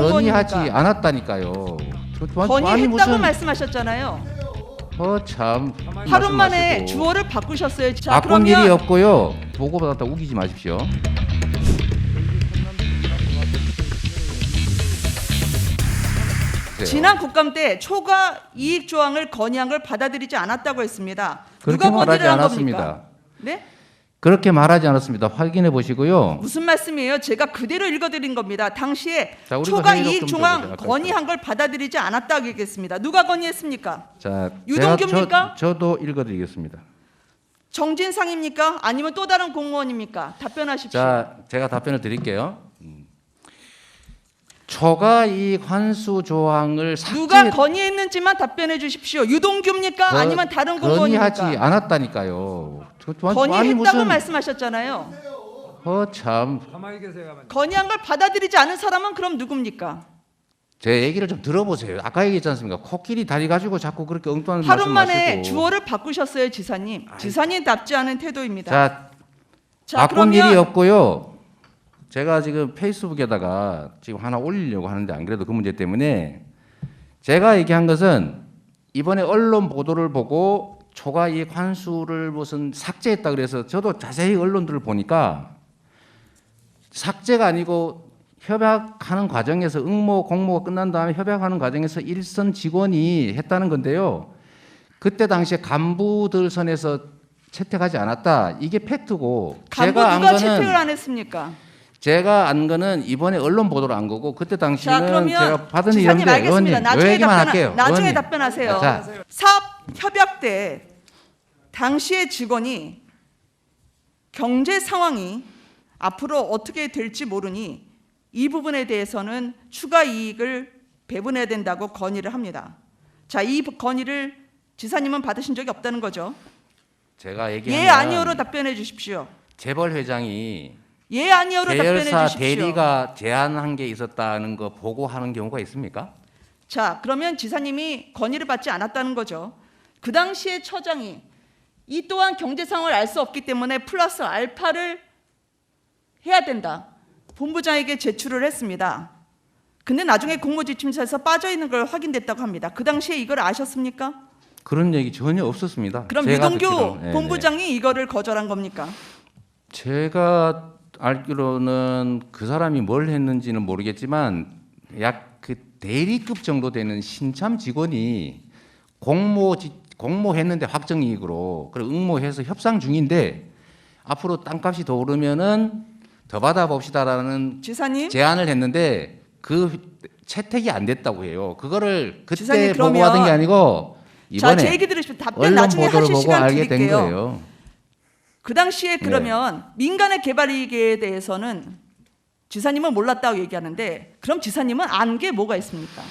건의하지 공무원입니까? 않았다니까요. 건의했다고 말씀하셨잖아요. 참 하루 만에 말씀하시고. 주어를 바꾸셨어요. 자, 바꾼 일이 그러면 없고요. 보고받았다 우기지 마십시오. 지난 국감 때 초과 이익 조항을 건의한 걸 받아들이지 않았다고 했습니다. 그렇게 누가 말하지 건의를 한 않았습니다. 겁니까? 네? 그렇게 말하지 않았습니다. 확인해 보시고요. 무슨 말씀이에요? 제가 그대로 읽어드린 겁니다. 당시에 자, 우리가 초과 회의록 이익 좀 조항 줘보세요. 아까 건의한 걸 받아들이지 않았다고 얘기했습니다. 누가 건의했습니까? 자, 유동규입니까? 저도 읽어드리겠습니다. 정진상입니까? 아니면 또 다른 공무원입니까? 답변하십시오. 자, 제가 답변을 드릴게요. 초과 이익 환수 조항을 누가 건의했는지만 답변해 주십시오. 유동규입니까? 아니면 다른 공무원입니까? 건의하지 않았다니까요. 건의했다고 말씀하셨잖아요. 참 가만히 계세요. 건의한 걸 받아들이지 않은 사람은 그럼 누굽니까? 제 얘기를 좀 들어보세요. 아까 얘기했지 않습니까? 코끼리 다리 가지고 자꾸 그렇게 엉뚱한 하루 말씀 만에 마시고. 주어를 바꾸셨어요, 지사님. 지사님답지 않은 태도입니다. 자, 바꾼 일이 없고요. 제가 지금 페이스북에다가 지금 하나 올리려고 하는데 안 그래도 그 문제 때문에 제가 얘기한 것은 이번에 언론 보도를 보고 초과 이익 환수를 무슨 삭제했다 그래서 저도 자세히 언론들을 보니까 삭제가 아니고 협약하는 과정에서 공모가 끝난 다음에 협약하는 과정에서 일선 직원이 했다는 건데요. 그때 당시에 간부들 선에서 채택하지 않았다. 이게 팩트고 간부 제가 안 누가 거는 채택을 안 했습니까? 제가 안 거는 이번에 언론 보도를 안 거고 그때 자, 당시는 그러면 제가 받은 지사님 일인데 알겠습니다. 의원님 요 얘기만 할게요. 나중에 의원님. 답변하세요. 자, 사업 협약 때 당시의 직원이 경제 상황이 앞으로 어떻게 될지 모르니 이 부분에 대해서는 추가 이익을 배분해야 된다고 건의를 합니다. 자, 이 건의를 지사님은 받으신 적이 없다는 거죠. 제가 얘기하면 예, 아니오로 답변해 주십시오. 재벌 회장이 예, 아니오로 답변해 계열사 주십시오. 대리가 제안한 게 있었다는 거 보고하는 경우가 있습니까? 자, 그러면 지사님이 건의를 받지 않았다는 거죠. 그 당시에 처장이 이 또한 경제 상황을 알 수 없기 때문에 플러스 알파를 해야 된다. 본부장에게 제출을 했습니다. 근데 나중에 공모지침서에서 빠져 있는 걸 확인됐다고 합니다. 그 당시에 이걸 아셨습니까? 그런 얘기 전혀 없었습니다. 그럼 제가 유동규 듣기로는. 네네. 본부장이 이거를 거절한 겁니까? 제가 알기로는 그 사람이 뭘 했는지는 모르겠지만 약 그 대리급 정도 되는 신참 직원이 공모했는데 확정이익으로 그리고 응모해서 협상 중인데 앞으로 땅값이 더 오르면은 더 받아봅시다라는 지사님, 제안을 했는데 그 채택이 안 됐다고 해요. 그거를 그때 지사님, 그러면 보고받은 게 아니고 자, 이번에 제 얘기 들으시면 답변 언론 나중에 보도를 하실 보고 시간 알게 된 드릴게요. 거예요. 그 당시에 그러면 민간의 개발 이익에 대해서는 지사님은 몰랐다고 얘기하는데 그럼 지사님은 안 게 뭐가 있습니까?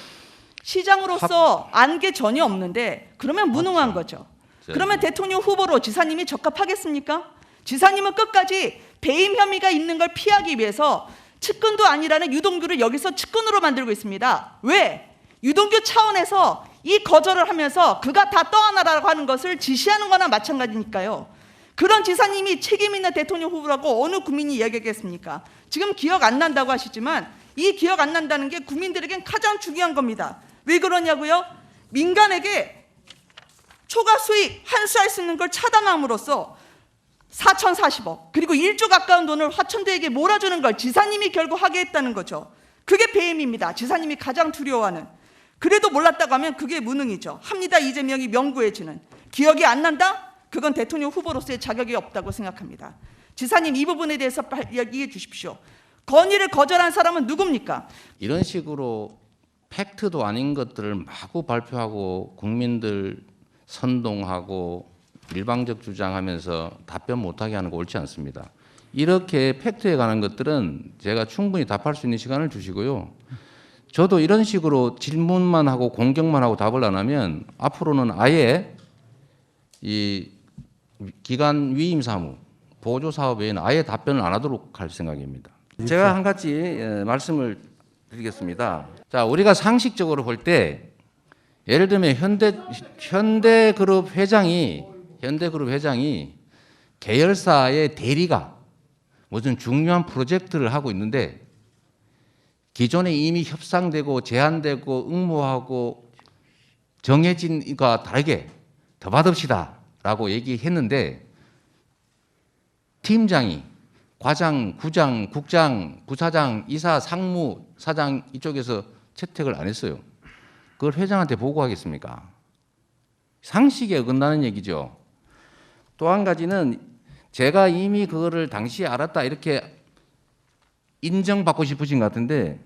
시장으로서 안 게 전혀 없는데 그러면 무능한 거죠. 그러면 대통령 후보로 지사님이 적합하겠습니까? 지사님은 끝까지 배임 혐의가 있는 걸 피하기 위해서 측근도 아니라는 유동규를 여기서 측근으로 만들고 있습니다. 왜? 유동규 차원에서 이 거절을 하면서 그가 다 떠안아라고 하는 것을 지시하는 거나 마찬가지니까요. 그런 지사님이 책임 있는 대통령 후보라고 어느 국민이 이야기하겠습니까? 지금 기억 안 난다고 하시지만 이 기억 안 난다는 게 국민들에겐 가장 중요한 겁니다. 왜 그러냐고요? 민간에게 초과 수익 환수할 수 있는 걸 차단함으로써 4,040억 그리고 1조 가까운 돈을 화천대에게 몰아주는 걸 지사님이 결국 하게 했다는 거죠. 그게 배임입니다. 지사님이 가장 두려워하는. 그래도 몰랐다고 하면 그게 무능이죠. 합니다. 이재명이 명구해지는. 기억이 안 난다? 그건 대통령 후보로서의 자격이 없다고 생각합니다. 지사님 이 부분에 대해서 이야기해 주십시오. 건의를 거절한 사람은 누굽니까? 이런 식으로 팩트도 아닌 것들을 마구 발표하고 국민들 선동하고 일방적 주장하면서 답변 못하게 하는 거 옳지 않습니다. 이렇게 팩트에 관한 것들은 제가 충분히 답할 수 있는 시간을 주시고요. 저도 이런 식으로 질문만 하고 공격만 하고 답을 안 하면 앞으로는 아예 이 기관 위임 사무, 보조 사업 외에는 아예 답변을 안 하도록 할 생각입니다. 제가 한 가지 말씀을 드리겠습니다. 자, 우리가 상식적으로 볼 때 예를 들면 현대그룹 회장이 계열사의 대리가 무슨 중요한 프로젝트를 하고 있는데 기존에 이미 협상되고 제안되고 응모하고 정해진 이가 다르게 더 받읍시다라고 얘기했는데 팀장이 과장, 구장, 국장, 부사장, 이사, 상무, 사장 이쪽에서 채택을 안 했어요. 그걸 회장한테 보고하겠습니까? 상식에 어긋나는 얘기죠. 또 한 가지는 제가 이미 그거를 당시에 알았다 이렇게 인정받고 싶으신 것 같은데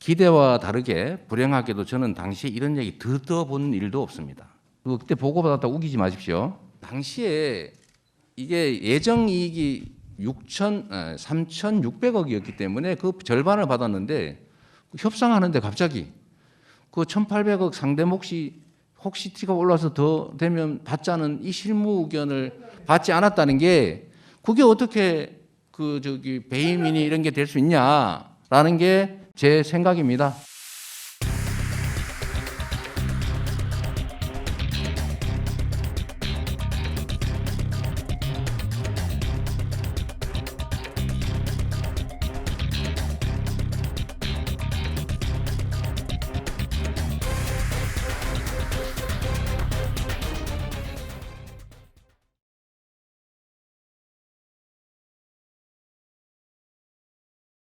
기대와 다르게 불행하게도 저는 당시에 이런 얘기 들어본 일도 없습니다. 그리고 그때 보고받았다 우기지 마십시오. 당시에 이게 예정이익이 3,600억이었기 때문에 그 절반을 받았는데 협상하는데 갑자기 그 1,800억 상대 몫이 혹시 티가 올라서 더 되면 받자는 이 실무 의견을 받지 않았다는 게 그게 어떻게 배임이니 이런 게 될 수 있냐라는 게 제 생각입니다.